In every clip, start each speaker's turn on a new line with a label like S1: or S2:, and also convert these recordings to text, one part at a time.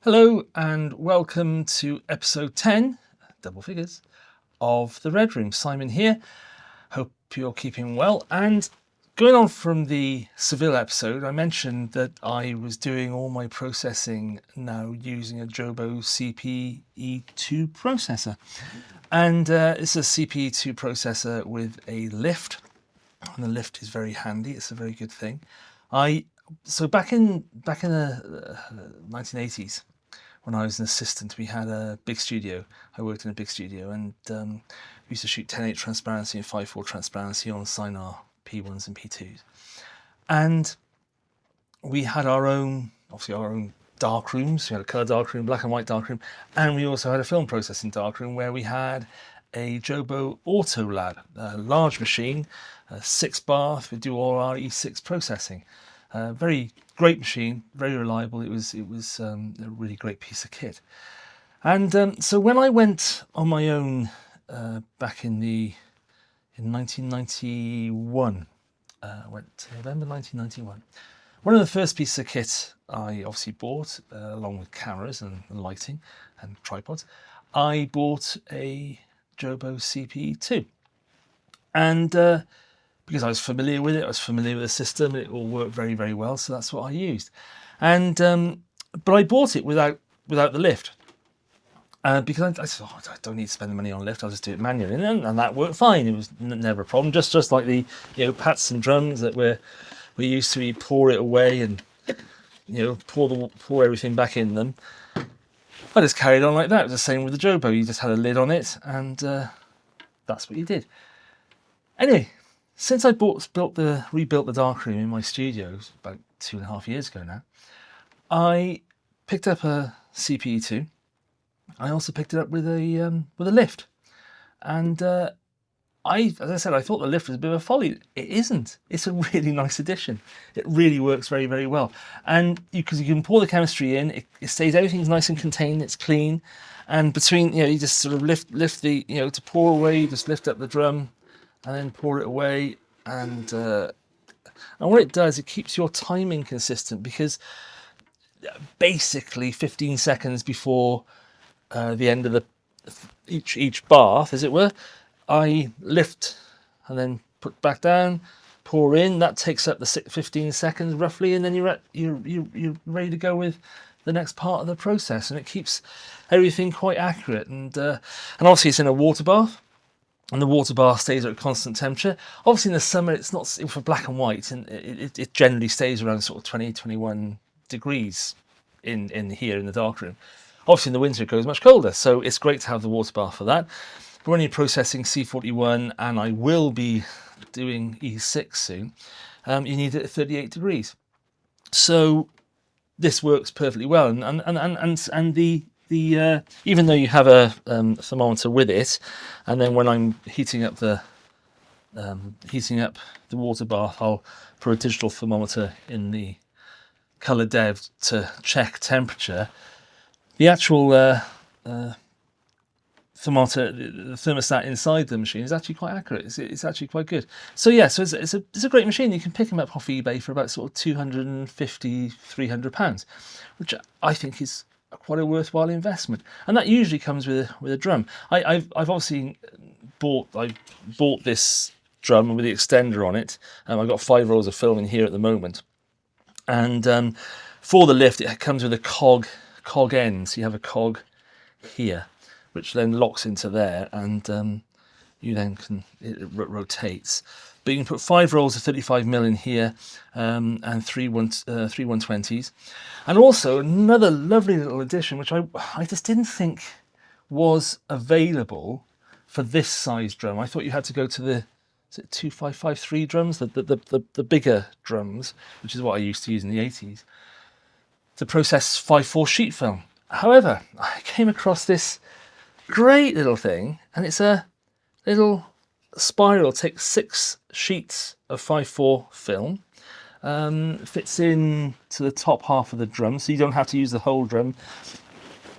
S1: Hello and welcome to episode 10, double figures, of The Red Room. Simon here. Hope you're keeping well. And going on from the Seville episode, I mentioned that I was doing all my processing now using a Jobo CPE2 processor. And it's a CPE2 processor with a lift. And the lift is very handy. It's a very good thing. So back in the 1980s, when I was an assistant, we had a big studio. I worked in a big studio, and we used to shoot 10:8 transparency and 5:4 transparency on Sinar P1s and P2s. And we had our own dark rooms. We had a colour dark room, black and white dark room, and we also had a film processing dark room where we had a Jobo Auto Lab, a large machine, a 6-bath. We do all our E6 processing. Very great machine, very reliable. It was a really great piece of kit. And so when I went on my own back in 1991, went to November 1991. One of the first pieces of kit I obviously bought, along with cameras and lighting and tripods, I bought a Jobo CPE2. And because I was familiar with it, I was familiar with the system, and it all worked very, very well, so that's what I used. And but I bought it without the lift, because I thought, I don't need to spend the money on a lift, I'll just do it manually, and that worked fine. It was never a problem, just like the pats and drums that we used to. Pour it away and pour everything back in them. I just carried on like that. It was the same with the Jobo. You just had a lid on it, and that's what you did. Anyway, since I rebuilt the darkroom in my studio about 2.5 years ago now, I picked up a CPE2. I also picked it up with a lift, and as I said, I thought the lift was a bit of a folly. It isn't. It's a really nice addition. It really works very, very well, and because you can pour the chemistry in, it stays, everything's nice and contained. It's clean, and between you just sort of lift the to pour away. You just lift up the drum and then pour it away, and what it does, it keeps your timing consistent, because basically 15 seconds before the end of the each bath, as it were, I lift and then put back down, pour in. That takes up the 15 seconds roughly, and then you're ready to go with the next part of the process, and it keeps everything quite accurate. And obviously it's in a water bath, and the water bath stays at a constant temperature. Obviously in the summer, it's not for black and white, and it generally stays around sort of 20-21 degrees in here in the darkroom. Obviously in the winter it goes much colder, so it's great to have the water bath for that. But when you're processing C41, and I will be doing E6 soon, you need it at 38 degrees. So this works perfectly well, and the even though you have a thermometer with it, and then when I'm heating up the water bath, I'll put a digital thermometer in the color dev to check temperature. The actual thermometer, the thermostat inside the machine, is actually quite accurate. It's actually quite good. So yeah, so it's a great machine. You can pick them up off eBay for about sort of £250-300, which I think is quite a worthwhile investment, and that usually comes with a drum. I've obviously bought this drum with the extender on it. I've got 5 rolls of film in here at the moment, and for the lift it comes with a cog end. So you have a cog here, which then locks into there, and you then it rotates. But you can put 5 rolls of 35mm in here, and 3 120s. And also another lovely little addition, which I just didn't think was available for this size drum. I thought you had to go to the 2553 drums, the bigger drums, which is what I used to use in the 80s, to process 5:4 sheet film. However, I came across this great little thing, and it's a little spiral. Takes 6 sheets of 5:4 film, fits in to the top half of the drum, so you don't have to use the whole drum.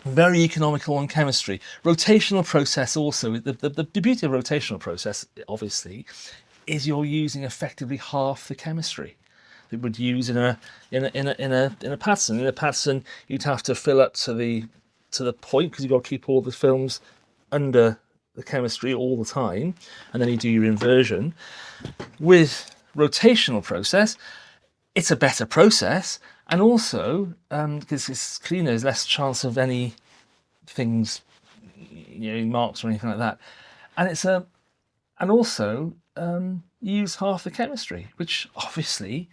S1: Very economical on chemistry. Rotational process also. The beauty of rotational process, obviously, is you're using effectively half the chemistry. that would use in a pattern. In a pattern, you'd have to fill up to the point, because you've got to keep all the films under the chemistry all the time, and then you do your inversion. With rotational process, it's a better process, and also because it's cleaner, there's less chance of any things, marks or anything like that, and it's and also you use half the chemistry, which obviously,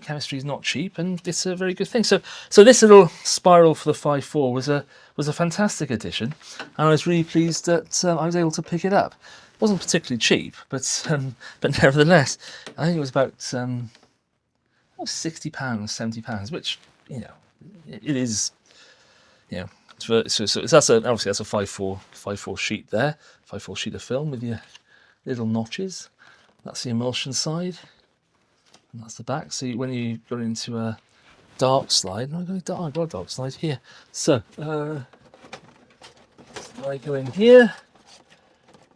S1: chemistry is not cheap, and it's a very good thing. So this little spiral for the 5.4 was a fantastic addition, and I was really pleased that I was able to pick it up. It wasn't particularly cheap, but nevertheless, I think it was about £60, £70, which it is, so that's obviously that's a 5.4 sheet there, 5.4 sheet of film with your little notches. That's the emulsion side, and that's the back. So when you go into a dark slide, I've got a dark slide here. So I go in here,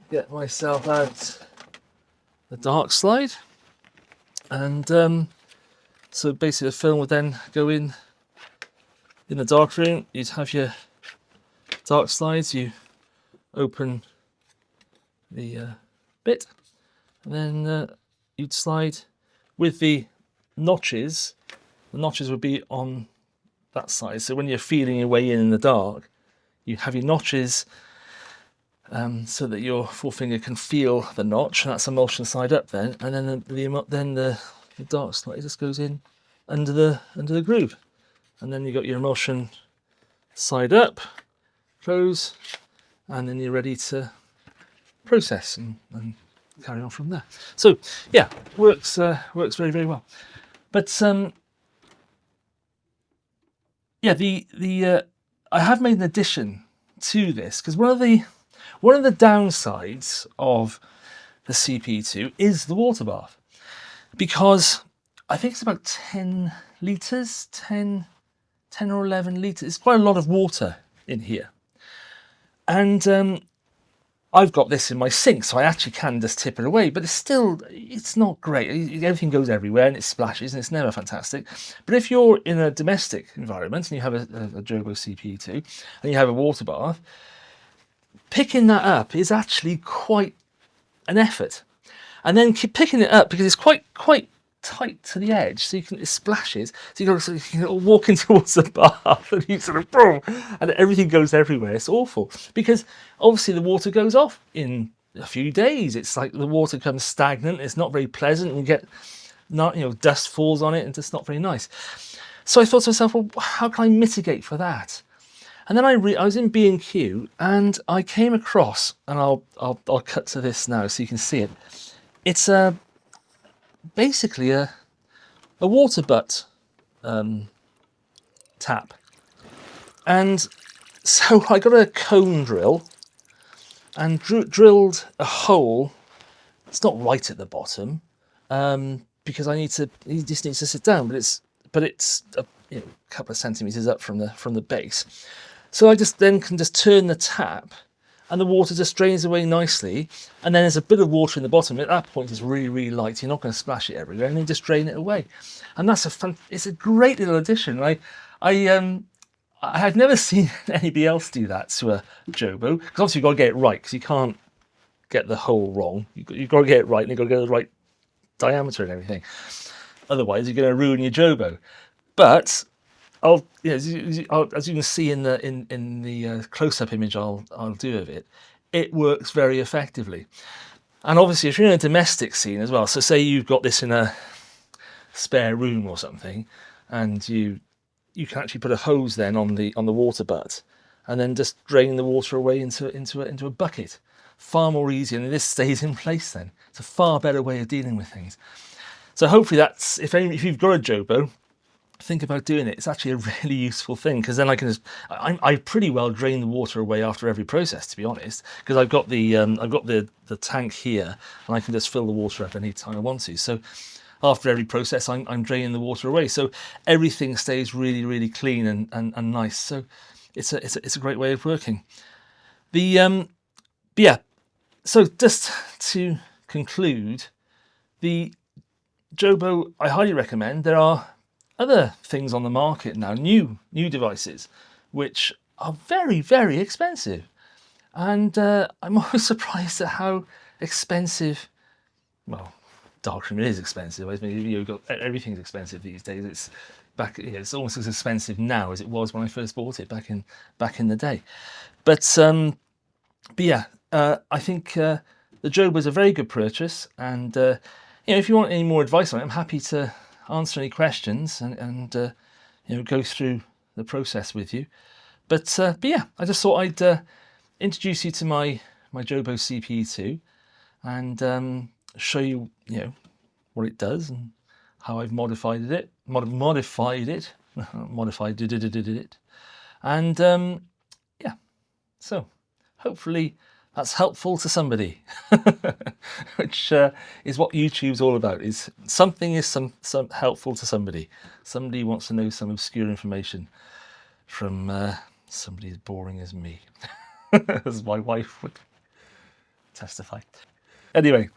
S1: get myself out the dark slide, and so basically the film would then go in the darkroom. You'd have your dark slides, you open the bit, and then you'd slide with the notches. The notches would be on that side, so when you're feeling your way in the dark, you have your notches so that your forefinger can feel the notch, and that's emulsion side up then, and then the dark slide just goes in under the groove, and then you got your emulsion side up, close, and then you're ready to process and carry on from there. So yeah, works very, very well. But yeah, I have made an addition to this, because one of the downsides of the CPE2 is the water bath, because I think it's about 10 litres, 10 or 11 litres. It's quite a lot of water in here. And I've got this in my sink, so I actually can just tip it away, but it's not great. Everything goes everywhere and it splashes, and it's never fantastic. But if you're in a domestic environment and you have a Jobo CPE2 and you have a water bath, picking that up is actually quite an effort. And then keep picking it up, because it's quite tight to the edge, so it splashes, so you can walk in towards the bath and you sort of boom, and everything goes everywhere. It's awful, because obviously the water goes off in a few days. It's like the water becomes stagnant, it's not very pleasant, and you get dust falls on it, and it's not very nice. So I thought to myself, well, how can I mitigate for that? And then I was in B&Q, and I came across, and I'll cut to this now so you can see it. It's basically a water butt tap, and so I got a cone drill and drilled a hole. It's not right at the bottom, because he just needs to sit down, but it's a couple of centimeters up from the base. So I can just turn the tap, and the water just drains away nicely, and then there's a bit of water in the bottom. At that point, it's really, really light. You're not going to splash it everywhere, and then just drain it away. And it's a great little addition. I've never seen anybody else do that to a Jobo, because obviously you've got to get it right, because you can't get the hole wrong. You've got to get it right, and you've got to get the right diameter and everything. Otherwise, you're going to ruin your Jobo. But as you can see in the close-up image I'll do of it, it works very effectively. And obviously, if you're in a domestic scene as well, so say you've got this in a spare room or something, and you can actually put a hose then on the water butt, and then just drain the water away into a bucket. Far more easy, and this stays in place then. It's a far better way of dealing with things. So hopefully that's, if you've got a Jobo, think about doing it. It's actually a really useful thing, because then I pretty well drain the water away after every process, to be honest, because I've got the tank here, and I can just fill the water up any time I want to. So after every process, I'm draining the water away, so everything stays really, really clean and nice. So it's a great way of working. Yeah. So just to conclude, the Jobo, I highly recommend. There are other things on the market now, new devices, which are very, very expensive. And I'm always surprised at how expensive, well, darkroom is expensive. I mean, you've got, everything's expensive these days. It's back, it's almost as expensive now as it was when I first bought it back in the day. But yeah, I think the Jobo is a very good purchase, and if you want any more advice on it, I'm happy to answer any questions and go through the process with you. But yeah, I just thought I'd introduce you to my Jobo CPE2 and show you, what it does and how I've modified it, and yeah. So hopefully that's helpful to somebody, which is what YouTube's all about. Is something is some helpful to somebody. Somebody wants to know some obscure information from somebody as boring as me, as my wife would testify. Anyway,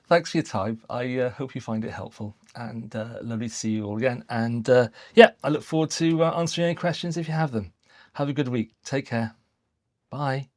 S1: thanks for your time. I hope you find it helpful, and lovely to see you all again. And yeah, I look forward to answering any questions if you have them. Have a good week. Take care. Bye.